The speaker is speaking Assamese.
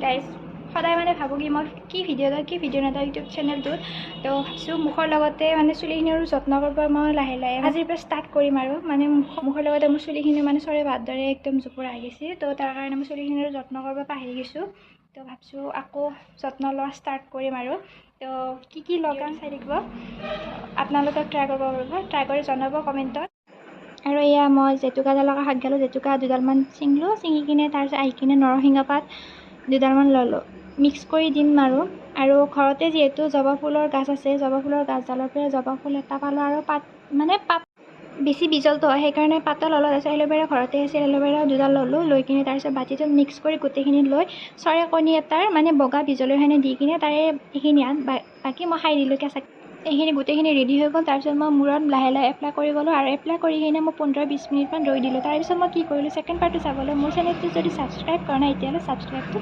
গাইজ সদায় মানে ভাবোঁ কি মই কি ভিডিঅ' নাথাওঁ ইউটিউব চেনেলটোত তো ভাবছোঁ মুখৰ লগতে মানে চুলিখিনিৰো যত্ন কৰিব মই লাহে লাহে আজিৰ পৰা ষ্টাৰ্ট কৰিম আৰু মানে মুখৰ লগতে মোৰ চুলিখিনি মানে চৰে ভালদৰে একদম জোপোৰা হৈ গৈছে তো তাৰ কাৰণে মই চুলিখিনিৰো যত্ন কৰিব পাহৰি গৈছোঁ তো ভাবছোঁ আকৌ যত্ন লোৱা ষ্টাৰ্ট কৰিম আৰু তো কি লগাম চাই থাকিব আপোনালোকক ট্ৰাই কৰিব পাৰিব ট্ৰাই কৰি জনাব কমেণ্টত আৰু এয়া মই জেতুকা লগা শাক গালোঁ জেতুকা দুডালমান ছিঙি কিনে তাৰপিছত আহি কিনে নৰসিংহ পাত দুডালমান ল'লোঁ মিক্স কৰি দিম আৰু ঘৰতে যিহেতু জবা ফুলৰ গাছ আছে জবা ফুলৰ গাছডালৰ পৰা জবা ফুল এটা পালোঁ আৰু পাত বেছি বিজলটো হয় সেইকাৰণে পাতল ল'লোঁ তাৰপিছত এল'ভেৰা ঘৰতে আছে এল'ভেৰা দুডাল ল'লোঁ লৈ কিনে তাৰপিছত বাতিটোত মিক্স কৰি গোটেইখিনি লৈ চৰাই কণী এটাৰ মানে বগা বিজলখিনি দি কিনে তাৰে এইখিনি বাকী মই খাই দিলোঁ কেঁচা এইখিনি গোটেইখিনি ৰেডি হৈ গ'ল তাৰপিছত মই মূৰত লাহে লাহে এপ্লাই কৰি গ'লোঁ আৰু এপ্লাই কৰি কিনে মই 15-20 মিনিটমান ৰৈ দিলোঁ তাৰপিছত মই কি কৰিলোঁ ছেকেণ্ড পাৰ্টটো চাবলৈ মোৰ চেনেলটো যদি ছাবস্ক্ৰাইব কৰা নাই এতিয়ালৈ ছাবস্ক্ৰাইবটো